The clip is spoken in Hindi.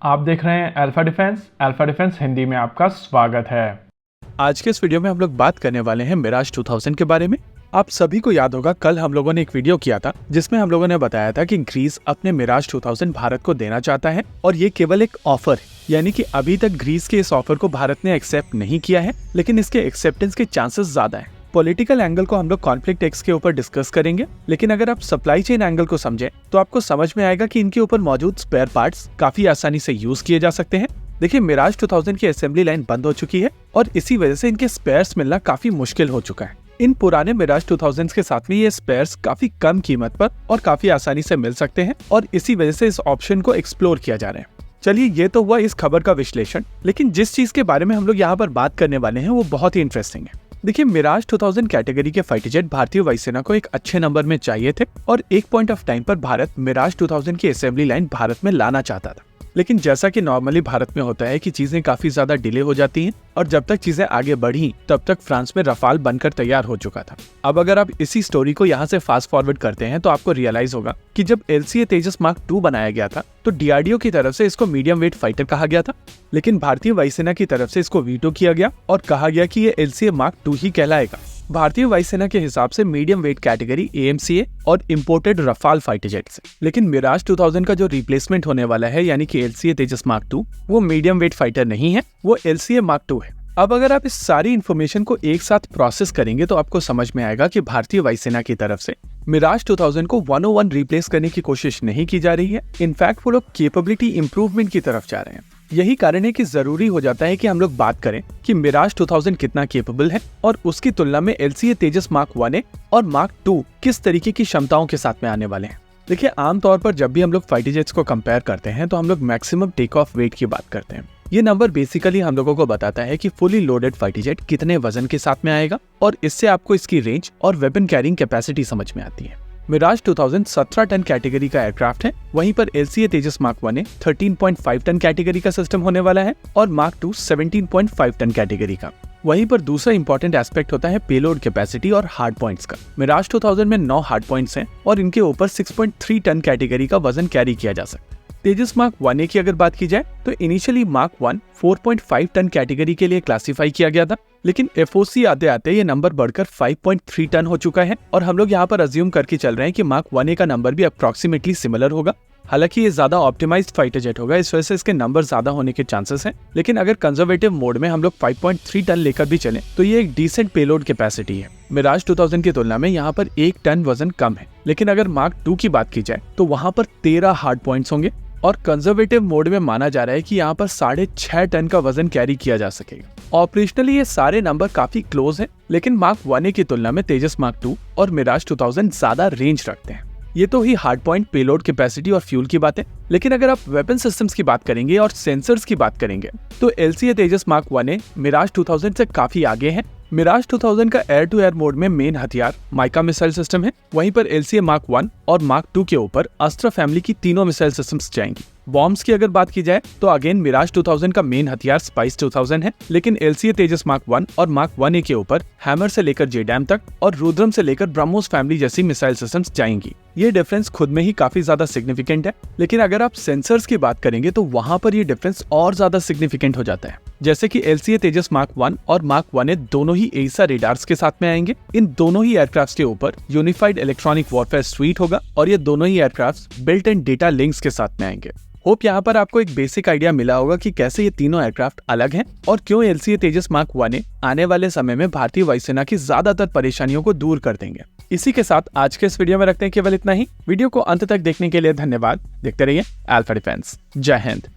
आप देख रहे हैं अल्फा डिफेंस हिंदी में आपका स्वागत है। आज के इस वीडियो में हम लोग बात करने वाले हैं मिराज 2000 के बारे में। आप सभी को याद होगा कल हम लोगों ने एक वीडियो किया था जिसमें हम लोगों ने बताया था कि ग्रीस अपने मिराज 2000 भारत को देना चाहता है और ये केवल एक ऑफर है, यानी कि अभी तक ग्रीस के इस ऑफर को भारत ने एक्सेप्ट नहीं किया है, लेकिन इसके एक्सेप्टेंस के चांसेस ज्यादा हैं। पॉलिटिकल एंगल को हम लोग कॉन्फ्लिक्ट एक्स के ऊपर डिस्कस करेंगे, लेकिन अगर आप सप्लाई चेन एंगल को समझें तो आपको समझ में आएगा कि इनके ऊपर मौजूद स्पेयर पार्ट्स काफी आसानी से यूज किए जा सकते हैं। देखिए, मिराज 2000 की असेंबली लाइन बंद हो चुकी है और इसी वजह से इनके स्पेयर्स मिलना काफी मुश्किल हो चुका है। इन पुराने मिराज 2000 के साथ में ये स्पेयर्स काफी कम कीमत पर और काफी आसानी से मिल सकते हैं और इसी वजह से इस ऑप्शन को एक्सप्लोर किया जा रहा है। चलिए, ये तो हुआ इस खबर का विश्लेषण, लेकिन जिस चीज के बारे में हम लोग यहाँ पर बात करने वाले हैं वो बहुत ही इंटरेस्टिंग है। देखिए, मिराज 2000 कैटेगरी के फाइटर जेट भारतीय वायुसेना को एक अच्छे नंबर में चाहिए थे और एक पॉइंट ऑफ टाइम पर भारत मिराज 2000 की असेंबली लाइन भारत में लाना चाहता था। लेकिन जैसा कि नॉर्मली भारत में होता है कि चीजें काफी ज्यादा डिले हो जाती हैं और जब तक चीजें आगे बढ़ी तब तक फ्रांस में रफाल बनकर तैयार हो चुका था। अब अगर आप इसी स्टोरी को यहाँ से फास्ट फॉरवर्ड करते हैं तो आपको रियलाइज होगा कि जब LCA तेजस मार्क 2 बनाया गया था तो DRDO की तरफ से इसको मीडियम वेट फाइटर कहा गया था, लेकिन भारतीय वायुसेना की तरफ से इसको वीटो किया गया और कहा गया कि ये LCA मार्क 2 ही कहलाएगा। भारतीय वायुसेना के हिसाब से मीडियम वेट कैटेगरी AMCA और इंपोर्टेड रफाल फाइटर जेट से, लेकिन मिराज 2000 का जो रिप्लेसमेंट होने वाला है यानी कि LCA तेजस मार्क 2 वो मीडियम वेट फाइटर नहीं है, वो LCA मार्क 2 है। अब अगर आप इस सारी इन्फॉर्मेशन को एक साथ प्रोसेस करेंगे तो आपको समझ में आएगा कि भारतीय वायुसेना की तरफ से मिराज 2000 को 101 रिप्लेस करने की कोशिश नहीं की जा रही है। इनफैक्ट वो लोग कैपेबिलिटी इंप्रूवमेंट की तरफ जा रहे हैं। यही कारण है कि जरूरी हो जाता है कि हम लोग बात करें कि मिराज 2000 कितना कैपेबल है और उसकी तुलना में LCA तेजस मार्क 1A और मार्क 2 किस तरीके की क्षमताओं के साथ में आने वाले हैं। देखिए, आमतौर पर जब भी हम लोग फाइटर जेट्स को कंपेयर करते हैं तो हम लोग मैक्सिमम टेक ऑफ वेट की बात करते हैं। ये नंबर बेसिकली हम लोगों को बताता है कि फुली लोडेड फाइटर जेट कितने वजन के साथ में आएगा और इससे आपको इसकी रेंज और वेपन कैरिंग कैपेसिटी समझ में आती है। मिराज 2000 17 टन कैटेगरी का एयरक्राफ्ट है, वहीं पर LCA तेजस मार्क 1A 13.5 टन कैटेगरी का सिस्टम होने वाला है और मार्क 2 17.5 टन कैटेगरी का। वहीं पर दूसरा इंपॉर्टेंट एस्पेक्ट होता है पेलोड कैपेसिटी और हार्ड पॉइंट्स का। मिराज 2000 में 9 हार्ड पॉइंट्स हैं और इनके ऊपर 6.3 टन कैटेगरी का वजन कैरी किया जा सकता है। तेजस मार्क 1A की अगर बात की जाए तो इनिशियली मार्क 1 4.5 टन कैटेगरी के लिए क्लासिफाई किया गया था, लेकिन FOC आते आते ये नंबर बढ़कर 5.3 टन हो चुका है और हम लोग यहाँ पर अज्यूम करके चल रहे हैं कि मार्क 1A का नंबर भी अप्रोक्सीमेटली सिमिलर होगा। हालांकि ये ज्यादा ऑप्टिमाइज्ड फाइटर जेट होगा, इस वजह से इसके नंबर ज्यादा होने के चांसेस हैं, लेकिन अगर कंजर्वेटिव मोड में हम लोग 5.3 टन लेकर भी चलें तो ये एक डिसेंट पेलोड कैपेसिटी है। मिराज 2000 की तुलना में यहाँ पर 1 टन वजन कम है, लेकिन अगर मार्क 2 की बात की जाए तो वहाँ पर 13 हार्ड पॉइंट्स होंगे और कंजर्वेटिव मोड में माना जा रहा है कि यहाँ पर 6.5 टन का वजन कैरी किया जा सकेगा। ऑपरेशनली ये सारे नंबर काफी क्लोज हैं, लेकिन मार्क 1A की तुलना में तेजस मार्क 2 और मिराज 2000 ज्यादा रेंज रखते हैं। ये तो ही हार्ड पॉइंट, पेलोड कैपेसिटी और फ्यूल की बात है, लेकिन अगर आप वेपन सिस्टम्स की बात करेंगे और सेंसर्स की बात करेंगे तो LCA तेजस मार्क 1A मिराज 2000 से काफी आगे है। मिराज 2000 का एयर टू एयर मोड में मेन हथियार माइका मिसाइल सिस्टम है, वहीं पर LCA मार्क 1 और मार्क 2 के ऊपर अस्त्र फैमिली की तीनों मिसाइल सिस्टम्स जाएंगी। बॉम्ब्स की अगर बात की जाए तो अगेन मिराज 2000 का मेन हथियार स्पाइस 2000 है, लेकिन LCA तेजस मार्क 1 और मार्क 1A के ऊपर हैमर से लेकर JDAM तक और रुद्रम से लेकर ब्रह्मोस फैमिली जैसी मिसाइल सिस्टम्स जाएंगी। ये डिफरेंस खुद में ही काफी ज्यादा सिग्निफिकेंट है, लेकिन अगर आप सेंसर्स की बात करेंगे तो वहां पर ये डिफरेंस और ज्यादा सिग्निफिकेंट हो जाता है। जैसे कि LCA तेजस मार्क 1 और मार्क 1A दोनों ही एसा रेडार्स के साथ में आएंगे। इन दोनों ही एयरक्राफ्ट के ऊपर यूनिफाइड इलेक्ट्रॉनिक वॉरफेयर स्वीट होगा और ये दोनों ही aircraft built in data links के साथ में आएंगे। होप यहाँ पर आपको एक बेसिक आइडिया मिला होगा कि कैसे ये तीनों एयरक्राफ्ट अलग हैं और क्यों LCA तेजस मार्क 1A आने वाले समय में भारतीय वायुसेना की ज्यादातर परेशानियों को दूर कर देंगे। इसी के साथ आज के इस वीडियो में रखते हैं केवल इतना ही। वीडियो को अंत तक देखने के लिए धन्यवाद। देखते रहिए अल्फा डिफेंस। जय हिंद।